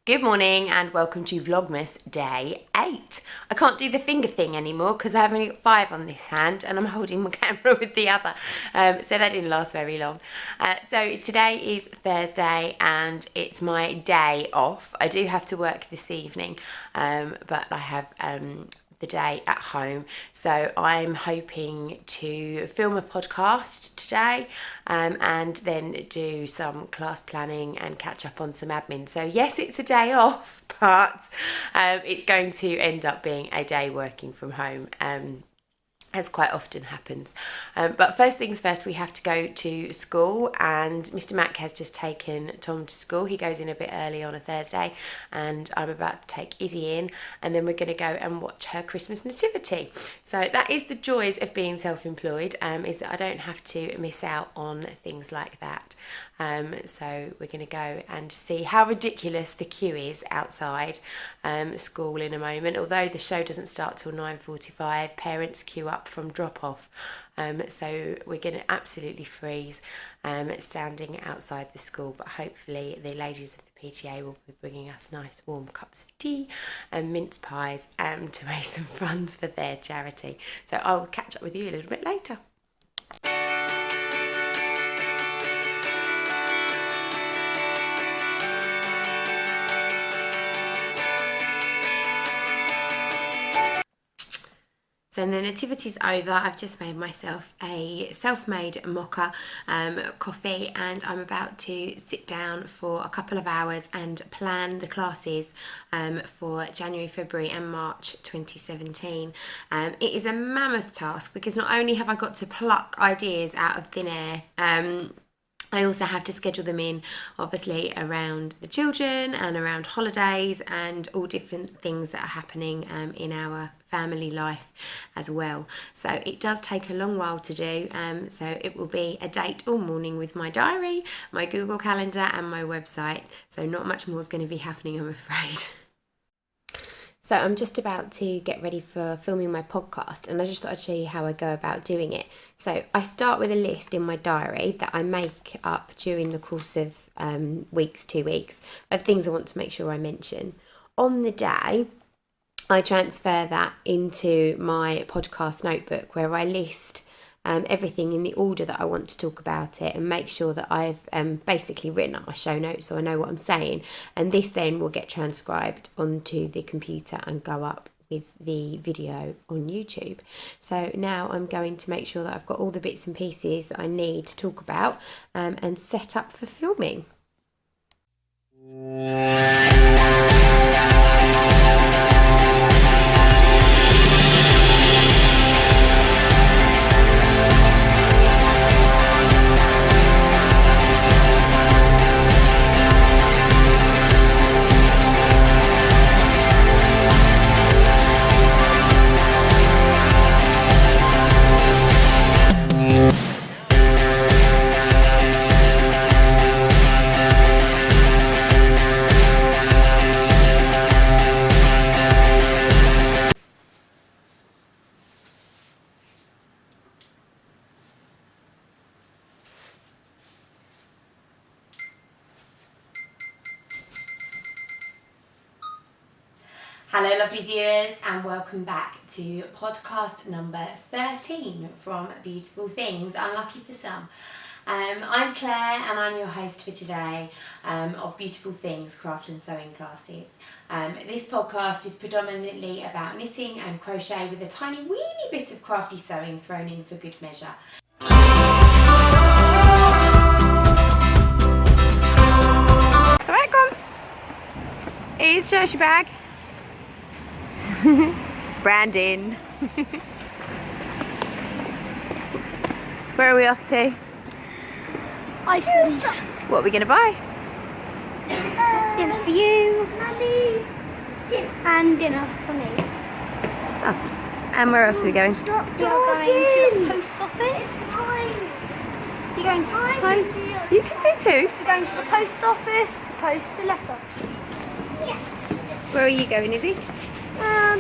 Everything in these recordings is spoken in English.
Good morning and welcome to Vlogmas Day 8. I can't do the finger thing anymore because I've only got 5 on this hand and I'm holding my camera with the other. So that didn't last very long. So today is Thursday and it's my day off. I do have to work this evening, but I have the day at home. So I'm hoping to film a podcast today and then do some class planning and catch up on some admin. So yes, it's a day off, but it's going to end up being a day working from home. As quite often happens. But first things first, we have to go to school, and Mr. Mac has just taken Tom to school. He goes in a bit early on a Thursday, and I'm about to take Izzy in, and then we're going to go and watch her Christmas nativity. So that is the joys of being self-employed, is that I don't have to miss out on things like that. So we're going to go and see how ridiculous the queue is outside school in a moment. Although the show doesn't start till 9:45, parents queue up from drop off, so we're going to absolutely freeze standing outside the school, but hopefully the ladies of the PTA will be bringing us nice warm cups of tea and mince pies to raise some funds for their charity. So I'll catch up with you a little bit later. So the nativity's over. I've just made myself a self-made mocha coffee, and I'm about to sit down for a couple of hours and plan the classes for January, February and March 2017. It is a mammoth task because not only have I got to pluck ideas out of thin air, I also have to schedule them in, obviously, around the children and around holidays and all different things that are happening in our family life as well. So it does take a long while to do. So it will be a date all morning with my diary, my Google Calendar and my website. So not much more is going to be happening, I'm afraid. So I'm just about to get ready for filming my podcast, and I just thought I'd show you how I go about doing it. So I start with a list in my diary that I make up during the course of 2 weeks, of things I want to make sure I mention. On the day, I transfer that into my podcast notebook where I list everything in the order that I want to talk about it and make sure that I've basically written up my show notes so I know what I'm saying, and this then will get transcribed onto the computer and go up with the video on YouTube. So now I'm going to make sure that I've got all the bits and pieces that I need to talk about and set up for filming. Hello lovely viewers, and welcome back to podcast number 13 from Beautiful Things, Unlucky for Some. I'm Claire and I'm your host for today of Beautiful Things Craft and Sewing Classes. This podcast is predominantly about knitting and crochet with a tiny weeny bit of crafty sewing thrown in for good measure. It's alright, go on. Here's your bag. Brandon. Where are we off to? Iceland. What are we going to buy? Dinner for you, Mummies, and dinner for me. Oh, and where else are we going? Stop talking. You're going to the post office. You're going to the post. You can do too. You're going to the post office to post the letter. Yeah. Where are you going, Izzy?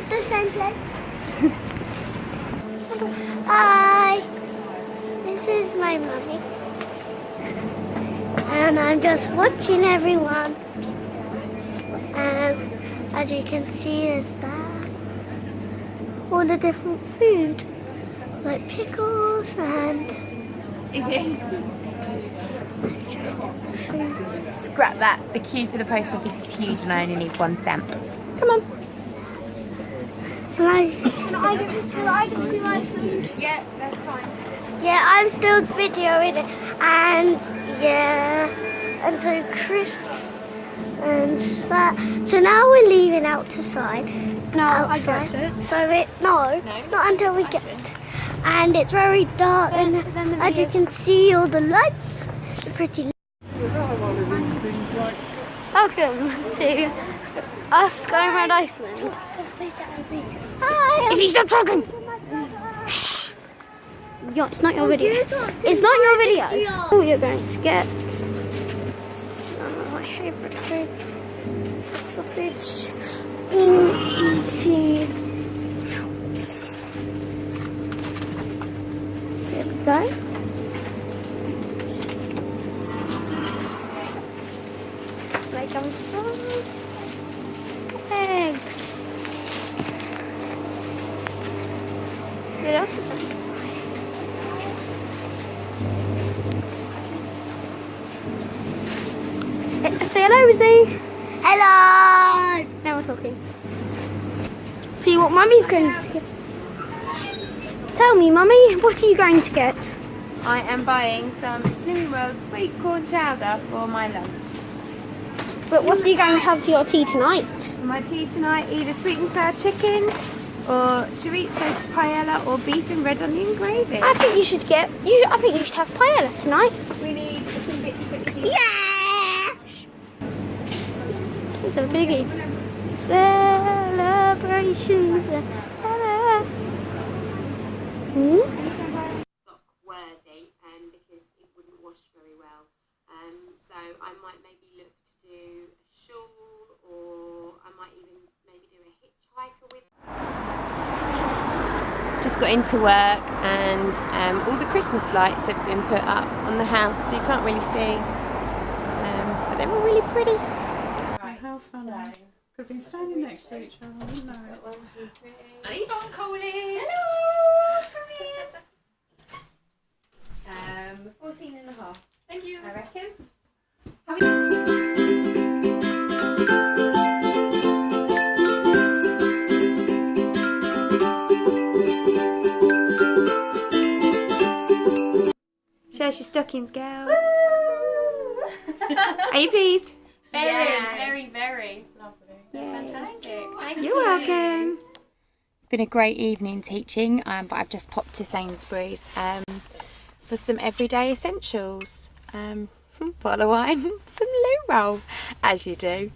The same place. Hi. This is my mummy. And I'm just watching everyone. as you can see, is there all the different food, like pickles and. Is it? Scrap that. The queue for the post office is huge and I only need one stamp. Come on. Can I Can I do Iceland? Yeah, that's fine. Yeah, I'm still videoing it, and yeah, and so crisps and that. So now we're leaving outside. No, outside. I get it. So not until we get. And it's very dark, and as you can see, all the lights are pretty. Welcome to us going around Iceland. Hi. Is he still talking? Shh. It's not your video. It's not your video. Oh, you're going to get my favourite food: sausage, cheese. There we go. Like eggs. What else? Say hello, Rosie. Hello. Now we're talking. See what Mummy's going to get. Tell me, Mummy, what are you going to get? I am buying some Slimming World sweet corn chowder for my lunch. But what are you going to have for your tea tonight? For my tea tonight, either sweet and sour chicken or chorizo paella or beef and red onion gravy. I think you should get. I think you should have paella tonight. We need some bits quickly. Yeah. It's a biggie. Celebrations. Sock worthy because it wouldn't wash very well. So I might maybe look to do a shawl, or I might even maybe do a hitchhiker with. Just got into work and all the Christmas lights have been put up on the house, so you can't really see, but they're all really pretty. Right, how funny. Because we're standing next to each other, wouldn't know it. 1, 2, 3. And Yvonne calling. Hello. Come in. 14 and a half. Thank you. I reckon. Show us your stockings, girls. Are you pleased? Very, very lovely. Yay. Fantastic. You're welcome. It's been a great evening teaching, but I've just popped to Sainsbury's for some everyday essentials. Bottle of wine, some loo roll, as you do.